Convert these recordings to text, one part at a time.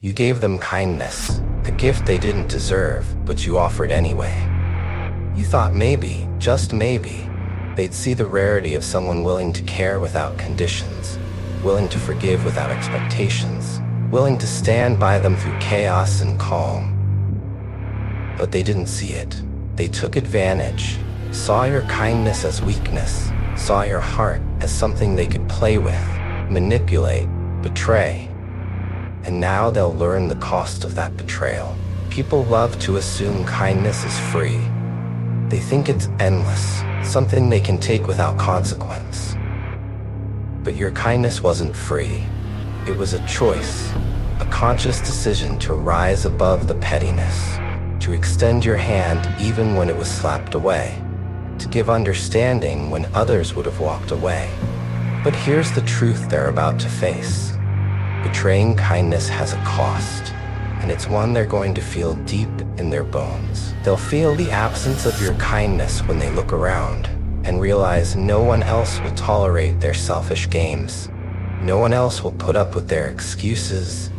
You gave them kindness, a gift they didn't deserve, but you offered anyway. You thought maybe, just maybe, they'd see the rarity of someone willing to care without conditions, willing to forgive without expectations, willing to stand by them through chaos and calm. But they didn't see it. They took advantage, saw your kindness as weakness, saw your heart as something they could play with, manipulate, betray. And now they'll learn the cost of that betrayal. People love to assume kindness is free. They think it's endless, something they can take without consequence. But your kindness wasn't free. It was a choice, a conscious decision to rise above the pettiness, to extend your hand even when it was slapped away, to give understanding when others would have walked away. But here's the truth they're about to face. Betraying kindness has a cost, and it's one they're going to feel deep in their bones. They'll feel the absence of your kindness when they look around and realize no one else will tolerate their selfish games. No one else will put up with their excuses.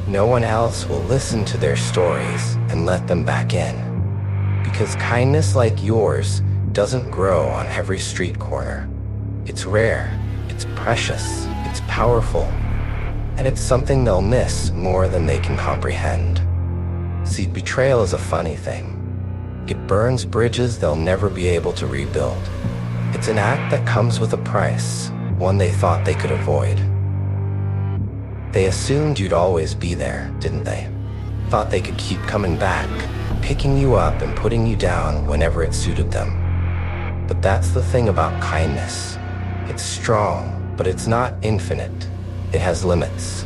No one else will listen to their stories and let them back in. Because kindness like yours doesn't grow on every street corner. It's rare, it's precious, it's powerful, and it's something they'll miss more than they can comprehend. See, betrayal is a funny thing. It burns bridges they'll never be able to rebuild. It's an act that comes with a price, one they thought they could avoid. They assumed you'd always be there, didn't they? Thought they could keep coming back, picking you up and putting you down whenever it suited them. But that's the thing about kindness. It's strong, but it's not infinite. It has limits.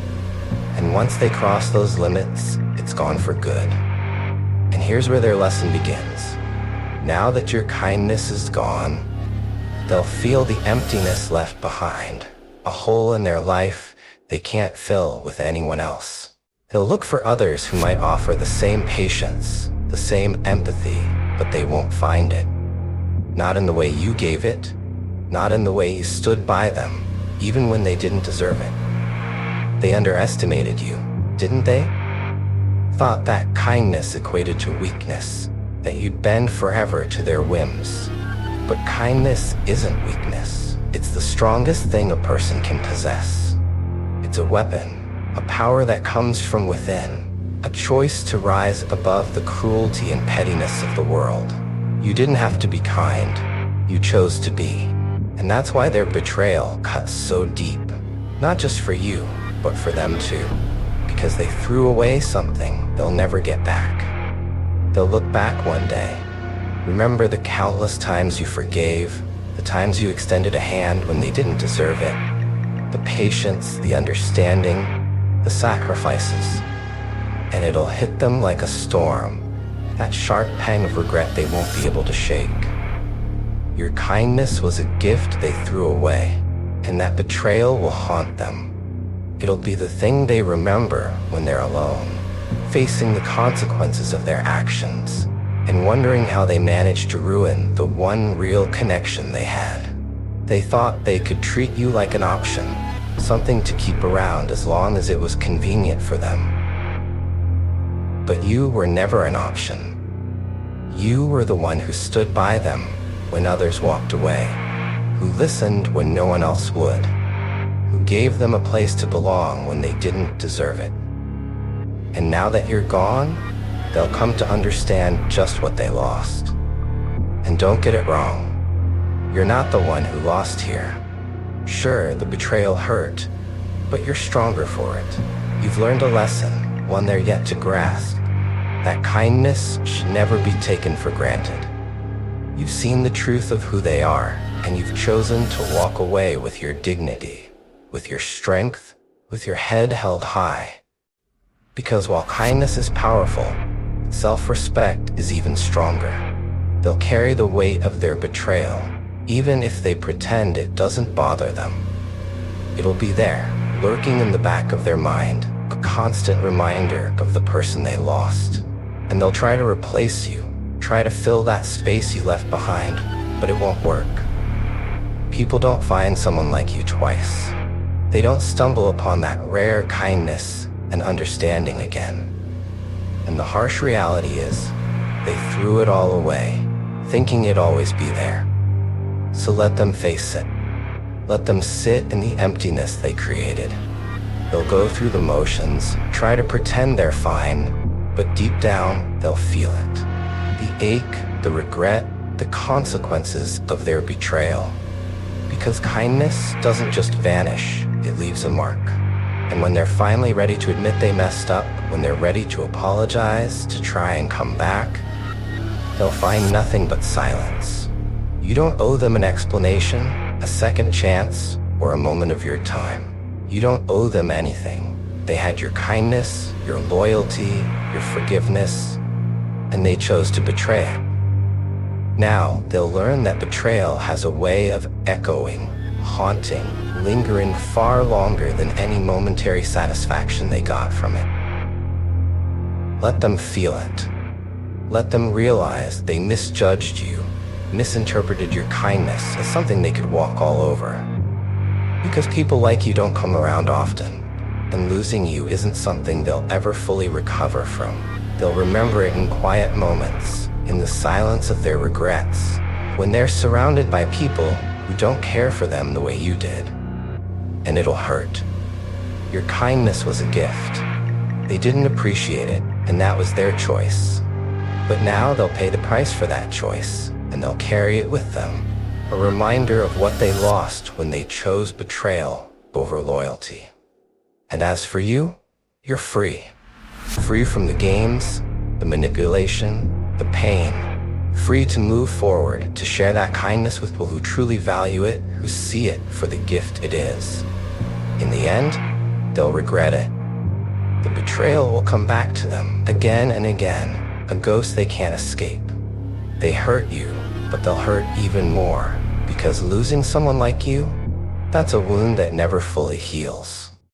And once they cross those limits, it's gone for good. And here's where their lesson begins. Now that your kindness is gone, they'll feel the emptiness left behind, a hole in their life they can't fill with anyone else. They'll look for others who might offer the same patience, the same empathy, but they won't find it. Not in the way you gave it, not in the way you stood by them, even when they didn't deserve it. They underestimated you, didn't they? Thought that kindness equated to weakness, that you'd bend forever to their whims. But kindness isn't weakness. It's the strongest thing a person can possess. It's a weapon, a power that comes from within, a choice to rise above the cruelty and pettiness of the world. You didn't have to be kind. You chose to be. And that's why their betrayal cuts so deep. Not just for you, but for them too. Because they threw away something they'll never get back. They'll look back one day. Remember the countless times you forgave, the times you extended a hand when they didn't deserve it, the patience, the understanding, the sacrifices. And it'll hit them like a storm, that sharp pang of regret they won't be able to shake. Your kindness was a gift they threw away, and that betrayal will haunt them. It'll be the thing they remember when they're alone, facing the consequences of their actions, and wondering how they managed to ruin the one real connection they had. They thought they could treat you like an option, something to keep around as long as it was convenient for them. But you were never an option. You were the one who stood by them when others walked away, who listened when no one else would, who gave them a place to belong when they didn't deserve it. And now that you're gone, they'll come to understand just what they lost. And don't get it wrong. You're not the one who lost here. Sure, the betrayal hurt, but you're stronger for it. You've learned a lesson, one they're yet to grasp. That kindness should never be taken for granted. You've seen the truth of who they are, and you've chosen to walk away with your dignity, with your strength, with your head held high. Because while kindness is powerful, self-respect is even stronger. They'll carry the weight of their betrayal, even if they pretend it doesn't bother them. It'll be there, lurking in the back of their mind, a constant reminder of the person they lost. And they'll try to replace you, try to fill that space you left behind, but it won't work. People don't find someone like you twice. They don't stumble upon that rare kindness and understanding again. And the harsh reality is, they threw it all away, thinking it'd always be there. So let them face it. Let them sit in the emptiness they created. They'll go through the motions, try to pretend they're fine, but deep down, they'll feel it. The ache, the regret, the consequences of their betrayal. Because kindness doesn't just vanish, it leaves a mark. And when they're finally ready to admit they messed up, when they're ready to apologize, to try and come back, they'll find nothing but silence. You don't owe them an explanation, a second chance, or a moment of your time. You don't owe them anything. They had your kindness, your loyalty, your forgiveness, and they chose to betray it. Now, they'll learn that betrayal has a way of echoing, haunting, lingering far longer than any momentary satisfaction they got from it. Let them feel it. Let them realize they misjudged you, misinterpreted your kindness as something they could walk all over. Because people like you don't come around often, and losing you isn't something they'll ever fully recover from. They'll remember it in quiet moments, in the silence of their regrets, when they're surrounded by people who don't care for them the way you did. And it'll hurt. Your kindness was a gift. They didn't appreciate it, and that was their choice. But now they'll pay the price for that choice, and they'll carry it with them. A reminder of what they lost when they chose betrayal over loyalty. And as for you, you're free. Free from the games, the manipulation, the pain. Free to move forward, to share that kindness with people who truly value it, who see it for the gift it is. In the end, they'll regret it. The betrayal will come back to them again and again, a ghost they can't escape. They hurt you, but they'll hurt even more, because losing someone like you, that's a wound that never fully heals.